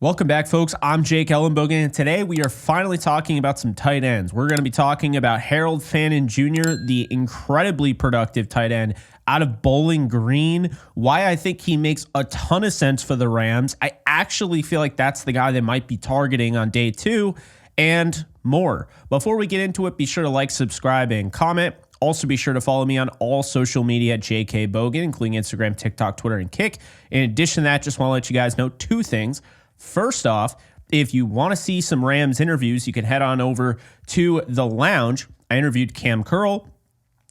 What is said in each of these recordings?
Welcome back, folks. I'm Jake Ellenbogen, and today we are finally talking about some tight ends. We're going to be talking about Harold Fannin Jr., the incredibly productive tight end out of Bowling Green, why I think he makes a ton of sense for the Rams. I actually feel like that's the guy they might be targeting on day 2, and more. Before we get into it, be sure to like, subscribe, and comment. Also, be sure to follow me on all social media at JK Bogan, including Instagram, TikTok, Twitter, and Kick. In addition to that, just want to let you guys know 2 things. First off, if you want to see some Rams interviews, you can head on over to the lounge. I interviewed Cam Curl.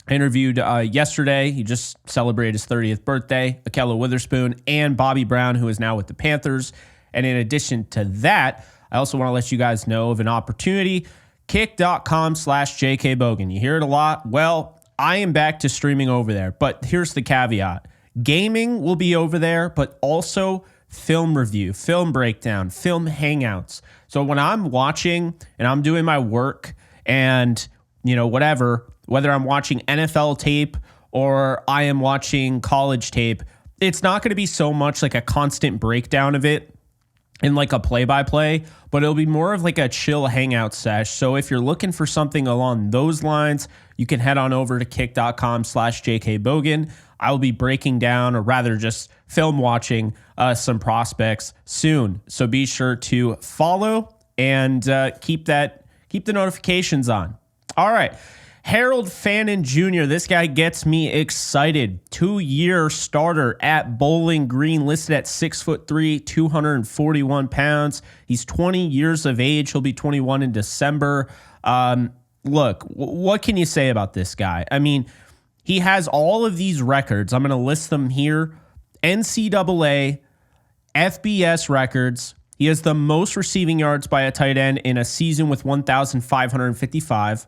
I interviewed yesterday. He just celebrated his 30th birthday. Ahkello Witherspoon and Bobby Brown, who is now with the Panthers. And in addition to that, I also want to let you guys know of an opportunity. Kick.com/JKBogan. You hear it a lot. Well, I am back to streaming over there. But here's the caveat. Gaming will be over there, but also film review, film breakdown, film hangouts. So when I'm watching and I'm doing my work and, whatever, whether I'm watching NFL tape or I am watching college tape, it's not going to be so much like a constant breakdown of it in like a play-by-play, but it'll be more of like a chill hangout sesh. So if you're looking for something along those lines, you can head on over to kick.com/JKBogan. I will be breaking down, or rather just film watching some prospects soon. So be sure to follow and keep the notifications on. All right. Harold Fannin Jr., this guy gets me excited. 2-year starter at Bowling Green, listed at 6'3", 241 pounds. He's 20 years of age. He'll be 21 in December. Look, what can you say about this guy? I mean, he has all of these records. I'm going to list them here. NCAA, FBS records. He has the most receiving yards by a tight end in a season with 1,555.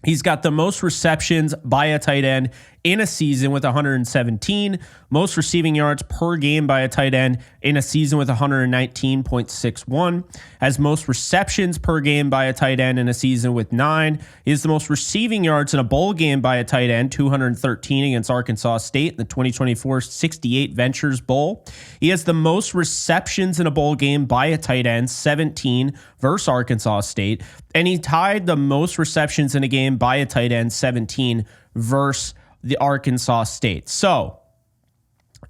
He's got the most receptions by a tight end in a season with 117, most receiving yards per game by a tight end in a season with 119.61, has most receptions per game by a tight end in a season with 9, he has the most receiving yards in a bowl game by a tight end, 213 against Arkansas State in the 2024 68 Ventures Bowl. He has the most receptions in a bowl game by a tight end, 17 versus Arkansas State, and he tied the most receptions in a game by a tight end, 17 versus the Arkansas State. So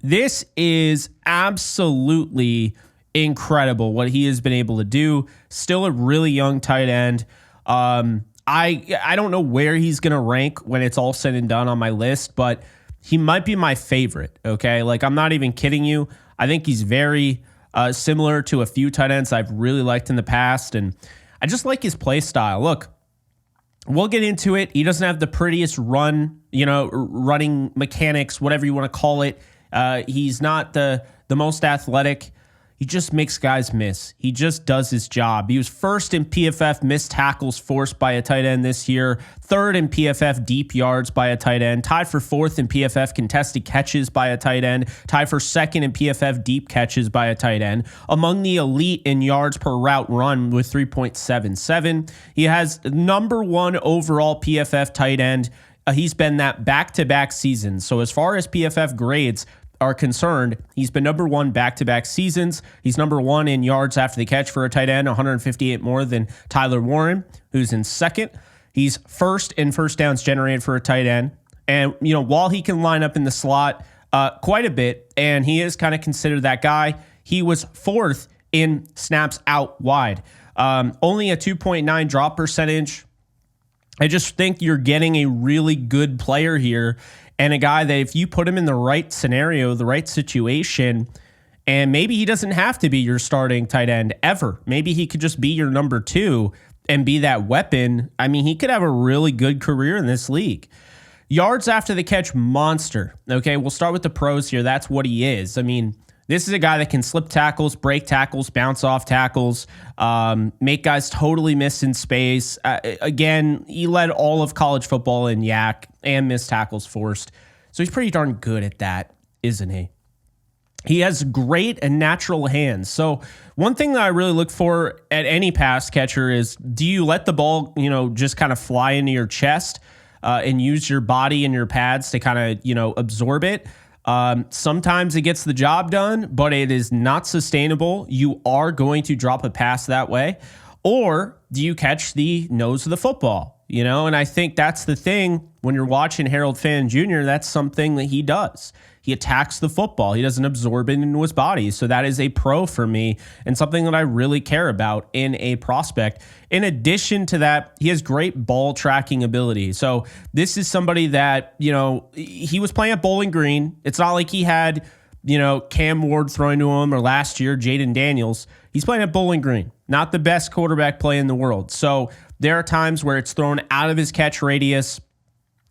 this is absolutely incredible what he has been able to do. Still a really young tight end. I don't know where he's going to rank when it's all said and done on my list, but he might be my favorite. Okay. Like, I'm not even kidding you. I think he's very similar to a few tight ends I've really liked in the past. And I just like his play style. Look, we'll get into it. He doesn't have the prettiest running mechanics, whatever you want to call it. He's not the most athletic. He just makes guys miss. He just does his job. He was first in PFF missed tackles forced by a tight end this year, third in PFF deep yards by a tight end, tied for fourth in PFF contested catches by a tight end, tied for second in PFF deep catches by a tight end, among the elite in yards per route run with 3.77. He has number 1 overall PFF tight end. He's been that back-to-back seasons. So as far as PFF grades are concerned, he's been number 1 back-to-back seasons. He's number 1 in yards after the catch for a tight end, 158 more than Tyler Warren, who's in second. He's first in first downs generated for a tight end. And, while he can line up in the slot quite a bit, and he is kind of considered that guy, he was fourth in snaps out wide. Only a 2.9 drop percentage. I just think you're getting a really good player here, and a guy that if you put him in the right scenario, the right situation, and maybe he doesn't have to be your starting tight end ever. Maybe he could just be your number 2 and be that weapon. I mean, he could have a really good career in this league. Yards after the catch, monster. Okay, we'll start with the pros here. That's what he is. I mean, this is a guy that can slip tackles, break tackles, bounce off tackles, make guys totally miss in space. Again, he led all of college football in yak and missed tackles forced. So he's pretty darn good at that, isn't he? He has great and natural hands. So one thing that I really look for at any pass catcher is, do you let the ball, just kind of fly into your chest and use your body and your pads to kind of, absorb it? Sometimes it gets the job done, but it is not sustainable. You are going to drop a pass that way. Or do you catch the nose of the football? And I think that's the thing when you're watching Harold Fannin Jr., that's something that he does. He attacks the football. He doesn't absorb it into his body. So that is a pro for me and something that I really care about in a prospect. In addition to that, he has great ball tracking ability. So this is somebody that, he was playing at Bowling Green. It's not like he had, Cam Ward throwing to him or last year, Jaden Daniels. He's playing at Bowling Green, not the best quarterback play in the world. So there are times where it's thrown out of his catch radius.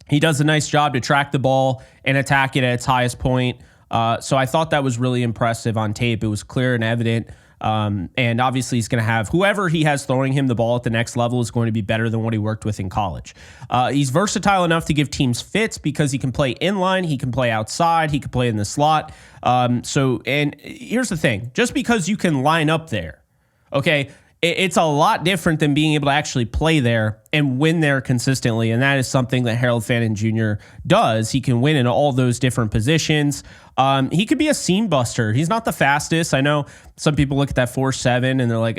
He does a nice job to track the ball and attack it at its highest point. So I thought that was really impressive on tape. It was clear and evident. And obviously he's going to have whoever he has throwing him the ball at the next level is going to be better than what he worked with in college. He's versatile enough to give teams fits because he can play inline, he can play outside, he can play in the slot. And here's the thing, just because you can line up there, okay, it's a lot different than being able to actually play there and win there consistently. And that is something that Harold Fannin Jr. does. He can win in all those different positions. He could be a seam buster. He's not the fastest. I know some people look at that 4.7 and they're like,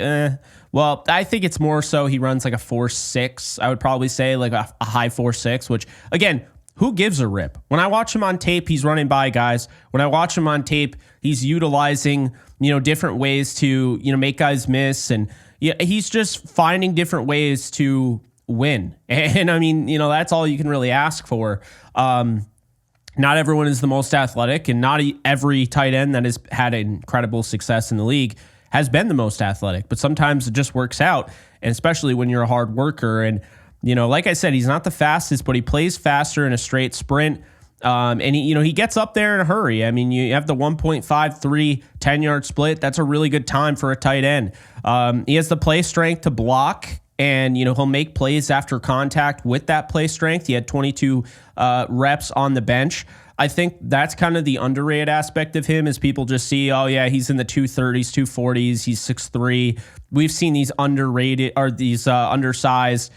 Well, I think it's more so he runs like a 4.6. I would probably say like a high 4.6, which again, who gives a rip? When I watch him on tape, he's running by guys. When I watch him on tape, he's utilizing, different ways to, make guys miss. And he's just finding different ways to win. And I mean, that's all you can really ask for. Not everyone is the most athletic, and not every tight end that has had incredible success in the league has been the most athletic, but sometimes it just works out. And especially when you're a hard worker. And, like I said, he's not the fastest, but he plays faster in a straight sprint. And he gets up there in a hurry. I mean, you have the 1.53 10-yard split. That's a really good time for a tight end. He has the play strength to block, and he'll make plays after contact with that play strength. He had 22 reps on the bench. I think that's kind of the underrated aspect of him, is people just see, oh yeah, he's in the 230s, 240s, he's 6'3". We've seen these underrated or these undersized,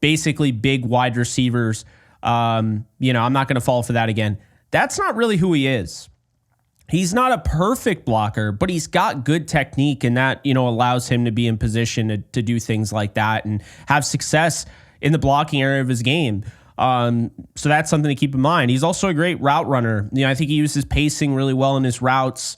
basically big wide receivers. I'm not going to fall for that again. That's not really who he is. He's not a perfect blocker, but he's got good technique, and that, allows him to be in position to do things like that and have success in the blocking area of his game. So that's something to keep in mind. He's also a great route runner. I think he uses pacing really well in his routes.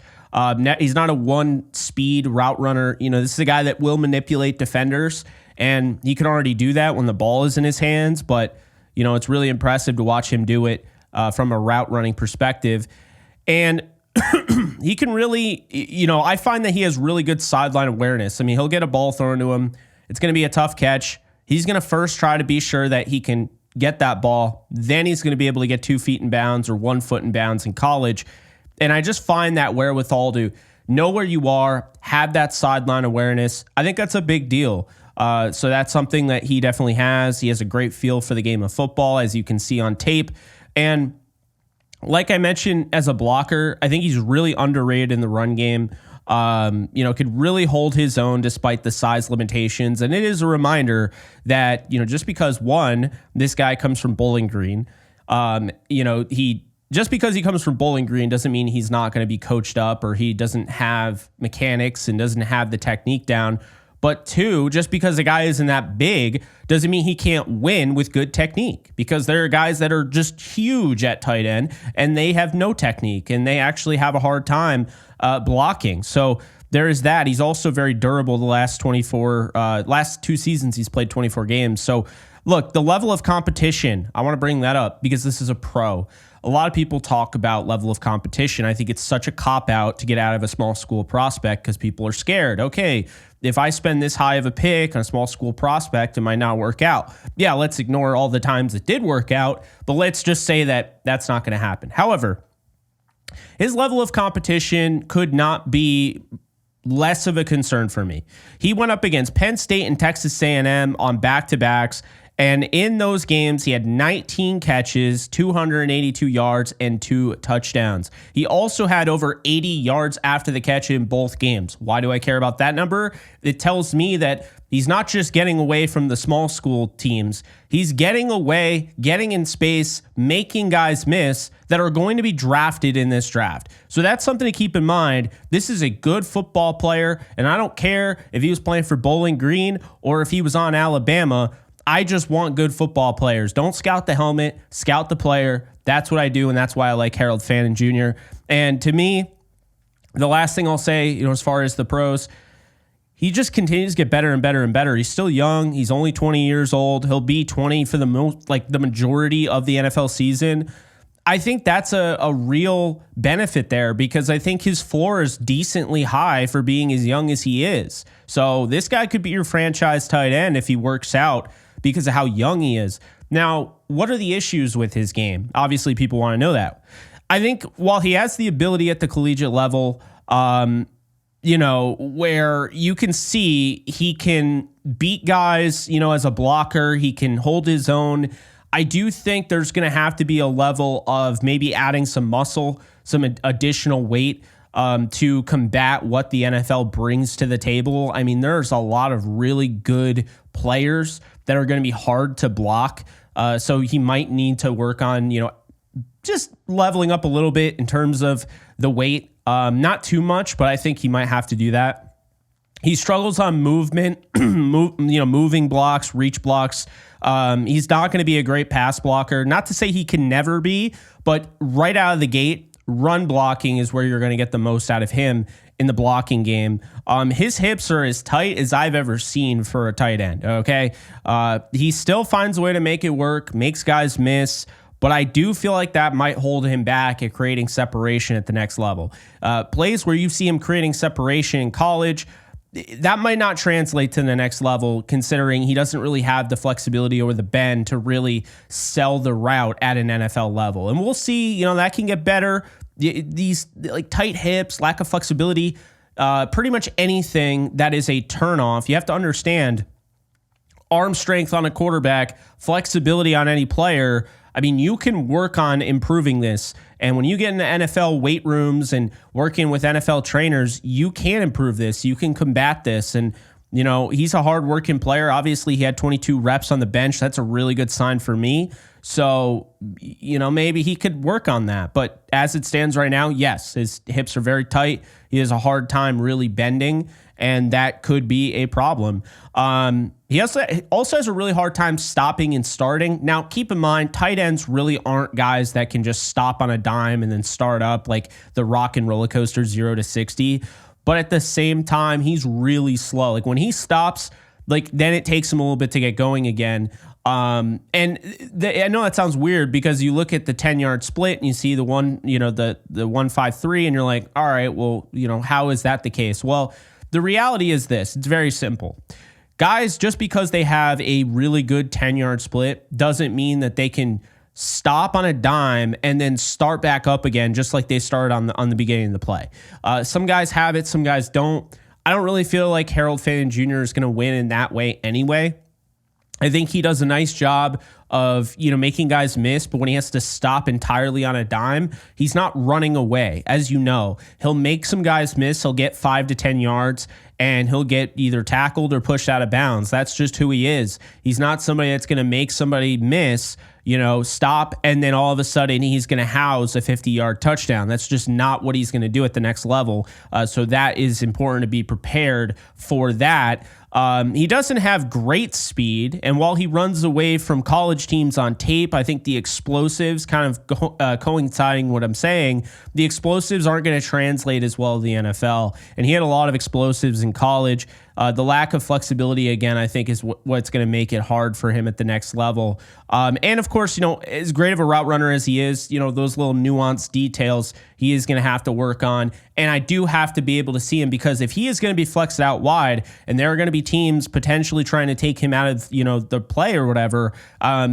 He's not a one-speed route runner. This is a guy that will manipulate defenders, and he can already do that when the ball is in his hands, but it's really impressive to watch him do it from a route running perspective. And he can really, I find that he has really good sideline awareness. I mean, he'll get a ball thrown to him. It's going to be a tough catch. He's going to first try to be sure that he can get that ball. Then he's going to be able to get 2 feet in bounds or 1 foot in bounds in college. And I just find that wherewithal to know where you are, have that sideline awareness. I think that's a big deal. So that's something that he definitely has. He has a great feel for the game of football, as you can see on tape. And like I mentioned, as a blocker, I think he's really underrated in the run game. Could really hold his own despite the size limitations. And it is a reminder that, just because this guy comes from Bowling Green, just because he comes from Bowling Green doesn't mean he's not going to be coached up or he doesn't have mechanics and doesn't have the technique down. But 2, just because a guy isn't that big doesn't mean he can't win with good technique, because there are guys that are just huge at tight end and they have no technique and they actually have a hard time blocking. So there is that. He's also very durable. The last 2 seasons, he's played 24 games. So look, the level of competition, I want to bring that up because this is a pro. A lot of people talk about level of competition. I think it's such a cop-out to get out of a small school prospect because people are scared. Okay, if I spend this high of a pick on a small school prospect, it might not work out. Yeah, let's ignore all the times it did work out, but let's just say that that's not going to happen. However, his level of competition could not be less of a concern for me. He went up against Penn State and Texas A&M on back-to-backs, And in those games, he had 19 catches, 282 yards, and 2 touchdowns. He also had over 80 yards after the catch in both games. Why do I care about that number? It tells me that he's not just getting away from the small school teams. He's getting away, getting in space, making guys miss that are going to be drafted in this draft. So that's something to keep in mind. This is a good football player, and I don't care if he was playing for Bowling Green or if he was on Alabama. I just want good football players. Don't scout the helmet, scout the player. That's what I do, and that's why I like Harold Fannin Jr. And to me, the last thing I'll say, as far as the pros, he just continues to get better and better and better. He's still young. He's only 20 years old. He'll be 20 for the majority of the NFL season. I think that's a real benefit there because I think his floor is decently high for being as young as he is. So this guy could be your franchise tight end if he works out because of how young he is. Now, what are the issues with his game? Obviously, people want to know that. I think while he has the ability at the collegiate level, where you can see he can beat guys, as a blocker, he can hold his own. I do think there's going to have to be a level of maybe adding some muscle, some additional weight to combat what the NFL brings to the table. I mean, there's a lot of really good players that are going to be hard to block. So he might need to work on, just leveling up a little bit in terms of the weight. Not too much, but I think he might have to do that. He struggles on movement, moving blocks, reach blocks. He's not going to be a great pass blocker. Not to say he can never be, but right out of the gate, run blocking is where you're going to get the most out of him in the blocking game. His hips are as tight as I've ever seen for a tight end. Okay. He still finds a way to make it work, makes guys miss, but I do feel like that might hold him back at creating separation at the next level. Plays where you see him creating separation in college, that might not translate to the next level, considering he doesn't really have the flexibility or the bend to really sell the route at an NFL level. And we'll see, that can get better. These like tight hips, lack of flexibility, pretty much anything that is a turnoff. You have to understand arm strength on a quarterback, flexibility on any player. I mean, you can work on improving this. And when you get into NFL weight rooms and working with NFL trainers, you can improve this. You can combat this. And, he's a hardworking player. Obviously, he had 22 reps on the bench. That's a really good sign for me. So, maybe he could work on that. But as it stands right now, yes, his hips are very tight. He has a hard time really bending, and that could be a problem. He also has a really hard time stopping and starting. Now, keep in mind, tight ends really aren't guys that can just stop on a dime and then start up like the rock and roller coaster 0 to 60. But at the same time, he's really slow. Like when he stops, then it takes him a little bit to get going again. I know that sounds weird because you look at the 10-yard split and you see the 153 and you're like, all right, well, how is that the case? Well, the reality is this. It's very simple. Guys, just because they have a really good 10-yard split doesn't mean that they can stop on a dime and then start back up again, just like they started on the beginning of the play. Some guys have it, some guys don't. I don't really feel like Harold Fannin Jr. is going to win in that way anyway. I think he does a nice job of, making guys miss, but when he has to stop entirely on a dime, he's not running away. As you know, he'll make some guys miss. He'll get 5 to 10 yards and he'll get either tackled or pushed out of bounds. That's just who he is. He's not somebody that's going to make somebody miss, stop, and then all of a sudden he's going to house a 50-yard touchdown. That's just not what he's going to do at the next level. So that is important to be prepared for that. He doesn't have great speed, and while he runs away from college teams on tape, I think the explosives kind of coinciding what I'm saying, the explosives aren't going to translate as well to the NFL, and he had a lot of explosives in college. The lack of flexibility, again, I think is what's going to make it hard for him at the next level. And of course, as great of a route runner as he is, those little nuanced details he is going to have to work on. And I do have to be able to see him because if he is going to be flexed out wide and there are going to be teams potentially trying to take him out of, the play or whatever,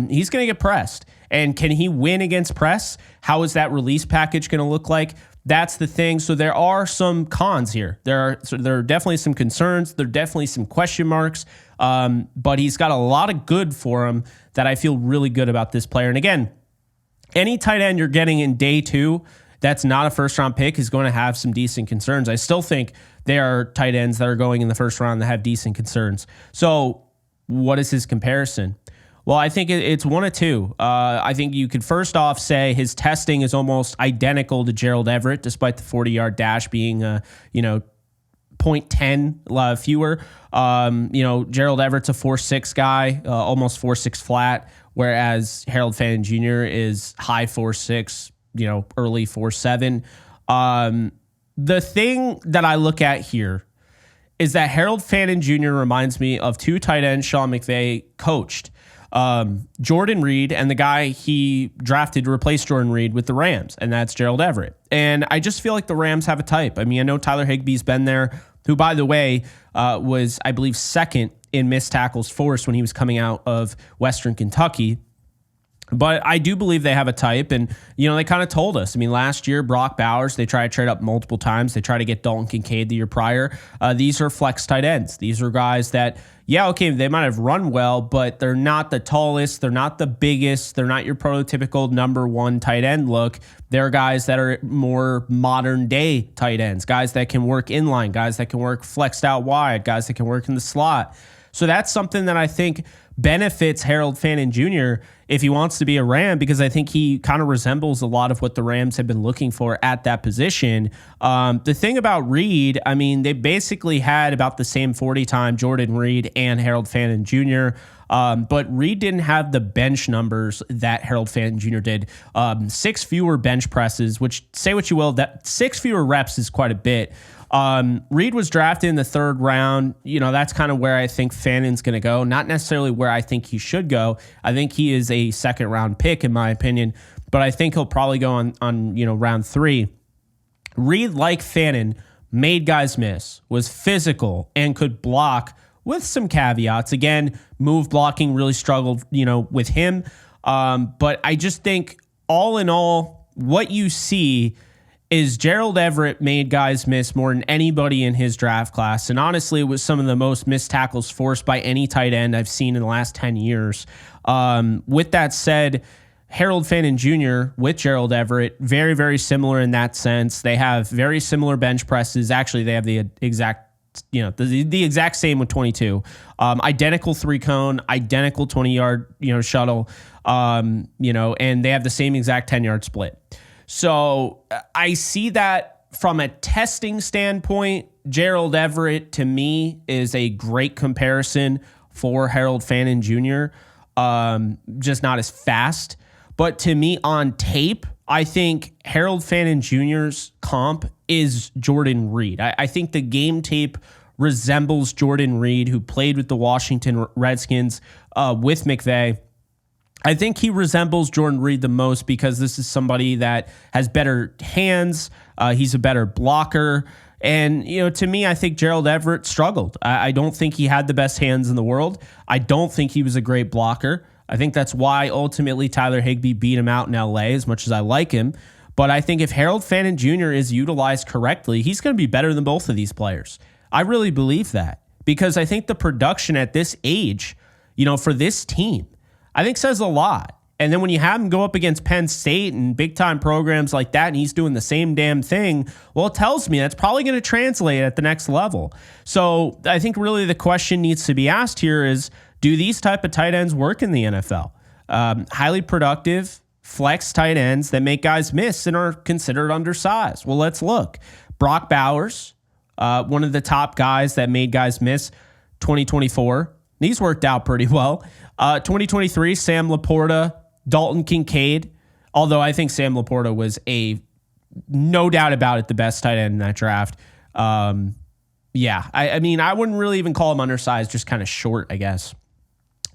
he's going to get pressed. And can he win against press? How is that release package going to look like? That's the thing. So there are some cons here. There are definitely some concerns. There are definitely some question marks. But he's got a lot of good for him that I feel really good about this player. And again, any tight end you're getting in day 2 that's not a first-round pick is going to have some decent concerns. I still think there are tight ends that are going in the first round that have decent concerns. So what is his comparison? Well, I think it's one of two. I think you could first off say his testing is almost identical to Gerald Everett, despite the 40-yard dash being, 0.10 fewer. Gerald Everett's a 4.6 guy, almost 4.6 flat, whereas Harold Fannin Jr. is high 4.6, early 4.7. The thing that I look at here is that Harold Fannin Jr. reminds me of 2 tight ends Sean McVay coached. Jordan Reed and the guy he drafted to replace Jordan Reed with the Rams, and that's Gerald Everett. And I just feel like the Rams have a type. I mean, I know Tyler Higbee's been there, who, by the way, was, I believe, second in missed tackles forced when he was coming out of Western Kentucky. But I do believe they have a type, and, they kind of told us. I mean, last year, Brock Bowers, they tried to trade up multiple times. They tried to get Dalton Kincaid the year prior. These are flex tight ends. These are guys that, they might have run well, but they're not the tallest. They're not the biggest. They're not your prototypical number 1 tight end look. They're guys that are more modern day tight ends, guys that can work inline, guys that can work flexed out wide, guys that can work in the slot. So that's something that I think benefits Harold Fannin Jr. if he wants to be a Ram, because I think he kind of resembles a lot of what the Rams have been looking for at that position. The thing about Reed, I mean, they basically had about the same 40 time, Jordan Reed and Harold Fannin Jr., but Reed didn't have the bench numbers that Harold Fannin Jr. did. 6 fewer bench presses, which, say what you will, that 6 fewer reps is quite a bit. Reed was drafted in the 3rd round. That's kind of where I think Fannon's going to go. Not necessarily where I think he should go. I think he is a 2nd round pick, in my opinion, but I think he'll probably go on round 3. Reed, like Fannon, made guys miss, was physical, and could block with some caveats. Again, move blocking really struggled, with him. But I just think all in all, what you see is Gerald Everett made guys miss more than anybody in his draft class. And honestly, it was some of the most missed tackles forced by any tight end I've seen in the last 10 years. With that said, Harold Fannin Jr. with Gerald Everett, very, very similar in that sense. They have very similar bench presses. Actually, they have the exact the exact same with 22. Identical 3-cone, identical 20-yard, shuttle, and they have the same exact 10-yard split. So I see that from a testing standpoint. Gerald Everett, to me, is a great comparison for Harold Fannin Jr., just not as fast. But to me, on tape, I think Harold Fannin Jr.'s comp is Jordan Reed. I think the game tape resembles Jordan Reed, who played with the Washington Redskins with McVay. I think he resembles Jordan Reed the most because this is somebody that has better hands. He's a better blocker. And, to me, I think Gerald Everett struggled. I don't think he had the best hands in the world. I don't think he was a great blocker. I think that's why ultimately Tyler Higbee beat him out in LA, as much as I like him. But I think if Harold Fannin Jr. is utilized correctly, he's going to be better than both of these players. I really believe that, because I think the production at this age, for this team, I think says a lot. And then when you have him go up against Penn State and big-time programs like that, and he's doing the same damn thing, well, it tells me that's probably going to translate at the next level. So I think really the question needs to be asked here is, do these type of tight ends work in the NFL? Highly productive, flex tight ends that make guys miss and are considered undersized. Well, let's look. Brock Bowers, one of the top guys that made guys miss, 2024. These worked out pretty well. 2023, Sam Laporta, Dalton Kincaid, although I think Sam Laporta was no doubt about it, the best tight end in that draft. I mean, I wouldn't really even call him undersized, just kind of short, I guess.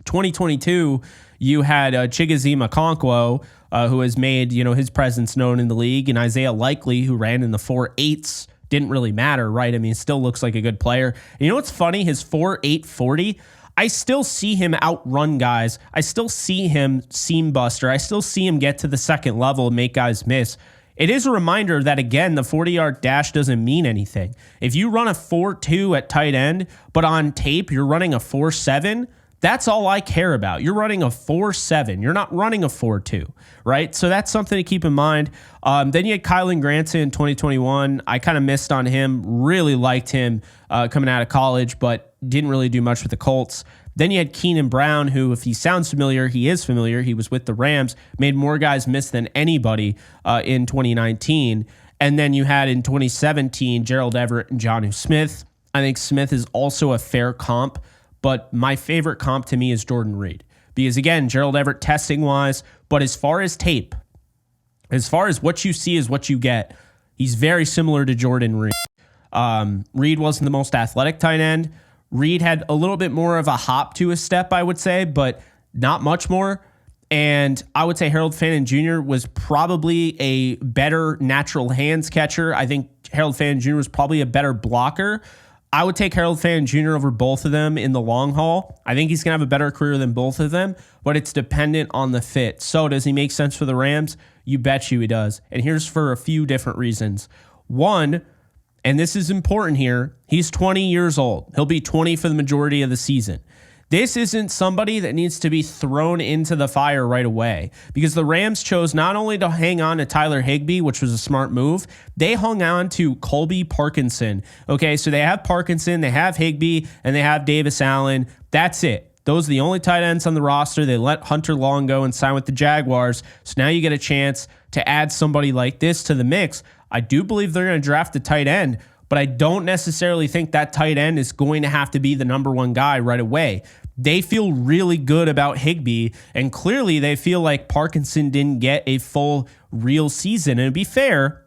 2022, you had Chigoziem Okonkwo, who has made his presence known in the league, and Isaiah Likely, who ran in the 4.8s. Didn't really matter, right? I mean, still looks like a good player. And what's funny? His 4.8 40, I still see him outrun guys. I still see him seam buster. I still see him get to the second level and make guys miss. It is a reminder that, again, the 40-yard dash doesn't mean anything. If you run a 4.2 at tight end, but on tape you're running a 4.7, that's all I care about. You're running a 4.7. You're not running a 4.2, right? So that's something to keep in mind. Then you had Kylan Granson in 2021. I kind of missed on him. Really liked him coming out of college, but didn't really do much with the Colts. Then you had Keenan Brown, who, if he sounds familiar, he is familiar. He was with the Rams, made more guys miss than anybody in 2019. And then you had in 2017, Gerald Everett and Jonnu Smith. I think Smith is also a fair comp, but my favorite comp to me is Jordan Reed. Because, again, Gerald Everett testing-wise, but as far as tape, as far as what you see is what you get, he's very similar to Jordan Reed. Reed wasn't the most athletic tight end. Reed had a little bit more of a hop to his step, I would say, but not much more. And I would say Harold Fannin Jr. was probably a better natural hands catcher. I think Harold Fannin Jr. was probably a better blocker. I would take Harold Fannin Jr. over both of them in the long haul. I think he's going to have a better career than both of them, but it's dependent on the fit. So does he make sense for the Rams? You bet you he does. And here's for a few different reasons. One, and this is important here, he's 20 years old. He'll be 20 for the majority of the season. This isn't somebody that needs to be thrown into the fire right away, because the Rams chose not only to hang on to Tyler Higbee, which was a smart move, they hung on to Colby Parkinson. Okay, so they have Parkinson, they have Higbee, and they have Davis Allen. That's it. Those are the only tight ends on the roster. They let Hunter Long go and sign with the Jaguars. So now you get a chance to add somebody like this to the mix. I do believe they're going to draft a tight end, but I don't necessarily think that tight end is going to have to be the number one guy right away. They feel really good about Higbee, and clearly they feel like Parkinson didn't get a full real season. And to be fair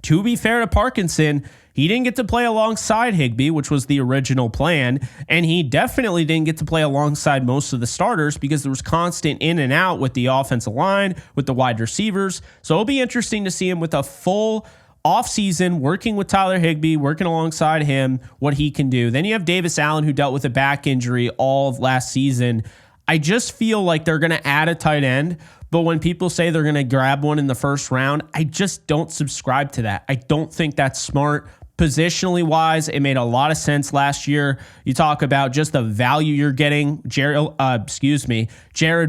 to Parkinson, he didn't get to play alongside Higbee, which was the original plan, and he definitely didn't get to play alongside most of the starters because there was constant in and out with the offensive line, with the wide receivers. So it'll be interesting to see him with a full offseason, working with Tyler Higbee, working alongside him, what he can do. Then you have Davis Allen, who dealt with a back injury all of last season. I just feel like they're going to add a tight end, but when people say they're going to grab one in the first round, I just don't subscribe to that. I don't think that's smart. Positionally wise, it made a lot of sense last year. You talk about just the value you're getting. Jared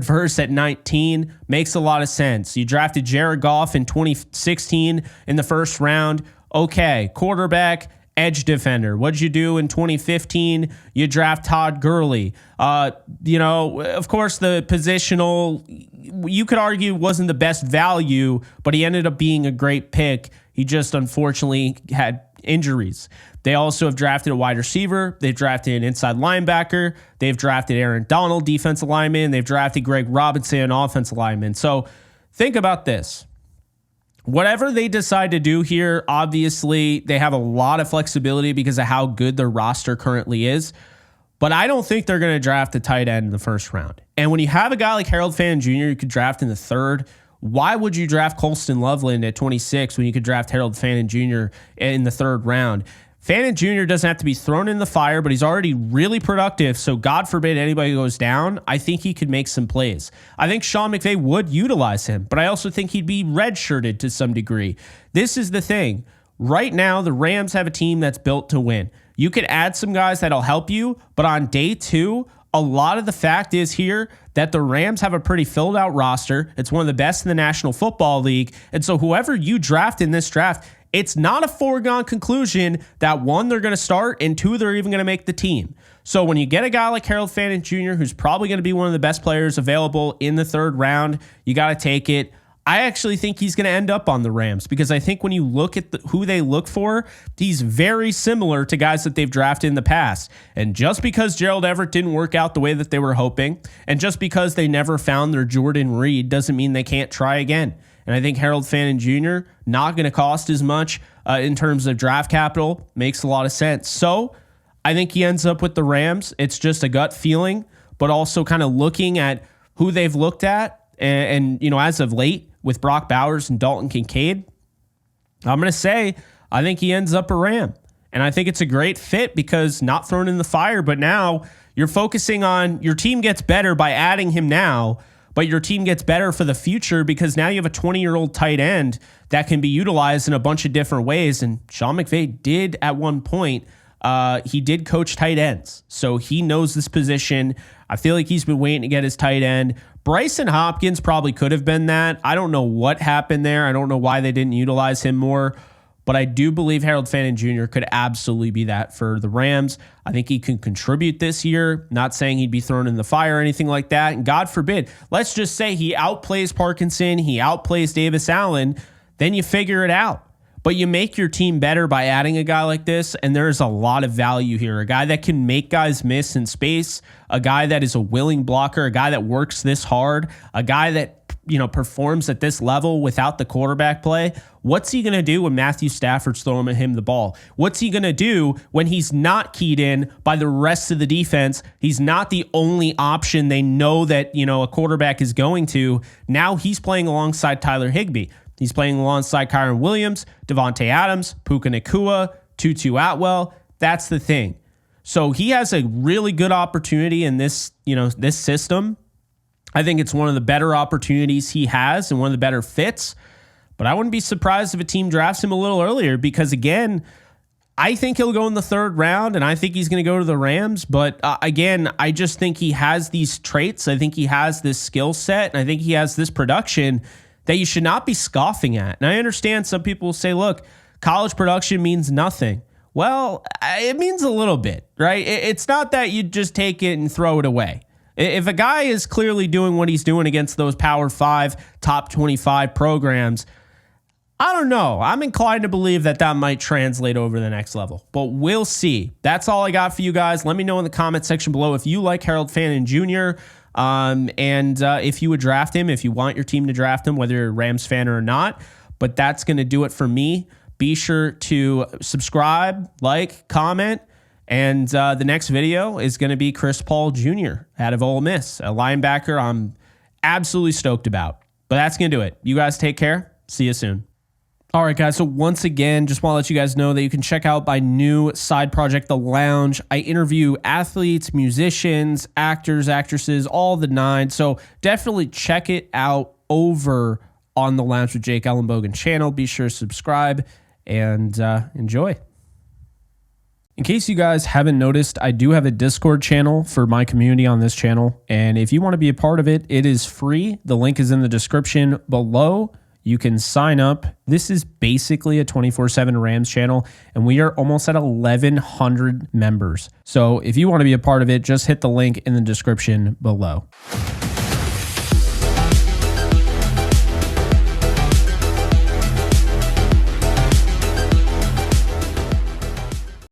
Verse at 19 makes a lot of sense. You drafted Jared Goff in 2016 in the first round. Okay, quarterback, edge defender. What'd you do in 2015? You draft Todd Gurley. Of course, the positional, you could argue, wasn't the best value, but he ended up being a great pick. He just unfortunately had injuries. They also have drafted a wide receiver. They've drafted an inside linebacker. They've drafted Aaron Donald, defensive lineman. They've drafted Greg Robinson, offensive lineman. So think about this. Whatever they decide to do here, obviously they have a lot of flexibility because of how good their roster currently is. But I don't think they're going to draft a tight end in the first round. And when you have a guy like Harold Fannin Jr., you could draft in the third. Why would you draft Colston Loveland at 26 when you could draft Harold Fannin Jr. in the third round? Fannin Jr. doesn't have to be thrown in the fire, but he's already really productive. So God forbid anybody goes down. I think he could make some plays. I think Sean McVay would utilize him, but I also think he'd be redshirted to some degree. This is the thing. Right now, the Rams have a team that's built to win. You could add some guys that'll help you, but on day two, a lot of the fact is here that the Rams have a pretty filled out roster. It's one of the best in the National Football League. And so whoever you draft in this draft, it's not a foregone conclusion that one, they're going to start, and two, they're even going to make the team. So when you get a guy like Harold Fannin Jr., who's probably going to be one of the best players available in the third round, you got to take it. I actually think he's going to end up on the Rams because I think when you look at who they look for, he's very similar to guys that they've drafted in the past. And just because Gerald Everett didn't work out the way that they were hoping, and just because they never found their Jordan Reed, doesn't mean they can't try again. And I think Harold Fannin Jr., not going to cost as much in terms of draft capital, makes a lot of sense. So I think he ends up with the Rams. It's just a gut feeling, but also kind of looking at who they've looked at. And as of late, with Brock Bowers and Dalton Kincaid, I'm going to say I think he ends up a Ram. And I think it's a great fit because not thrown in the fire, but now you're focusing on your team gets better by adding him now, but your team gets better for the future because now you have a 20-year-old tight end that can be utilized in a bunch of different ways. And Sean McVay did at one point, he did coach tight ends. So he knows this position. I feel like he's been waiting to get his tight end. Bryson Hopkins probably could have been that. I don't know what happened there. I don't know why they didn't utilize him more. But I do believe Harold Fannin Jr. could absolutely be that for the Rams. I think he can contribute this year. Not saying he'd be thrown in the fire or anything like that. And God forbid, let's just say he outplays Parkinson, he outplays Davis Allen, then you figure it out. But you make your team better by adding a guy like this, and there's a lot of value here. A guy that can make guys miss in space, a guy that is a willing blocker, a guy that works this hard, a guy that performs at this level without the quarterback play. What's he going to do when Matthew Stafford's throwing him the ball? What's he going to do when he's not keyed in by the rest of the defense? He's not the only option they know that, a quarterback is going to. Now he's playing alongside Tyler Higbee. He's playing alongside Kyron Williams, Devontae Adams, Puka Nacua, Tutu Atwell. That's the thing. So he has a really good opportunity in this system. I think it's one of the better opportunities he has and one of the better fits. But I wouldn't be surprised if a team drafts him a little earlier because, again, I think he'll go in the third round and I think he's going to go to the Rams. But again, I just think he has these traits. I think he has this skill set and I think he has this production that you should not be scoffing at. And I understand some people will say, look, college production means nothing. Well, it means a little bit, right? It's not that you just take it and throw it away. If a guy is clearly doing what he's doing against those Power 5, top 25 programs, I don't know. I'm inclined to believe that might translate over the next level, but we'll see. That's all I got for you guys. Let me know in the comment section below if you like Harold Fannin Jr. And if you would draft him, if you want your team to draft him, whether you're a Rams fan or not. But that's going to do it for me. Be sure to subscribe, like, comment. And the next video is going to be Chris Paul Jr. out of Ole Miss, a linebacker I'm absolutely stoked about. But that's going to do it. You guys take care. See you soon. All right, guys. So once again, just want to let you guys know that you can check out my new side project, The Lounge. I interview athletes, musicians, actors, actresses, all the nine. So definitely check it out over on The Lounge with Jake Ellenbogen channel. Be sure to subscribe and enjoy. In case you guys haven't noticed, I do have a Discord channel for my community on this channel. And if you want to be a part of it, it is free. The link is in the description below. You can sign up. This is basically a 24/7 Rams channel, and we are almost at 1,100 members. So if you want to be a part of it, just hit the link in the description below.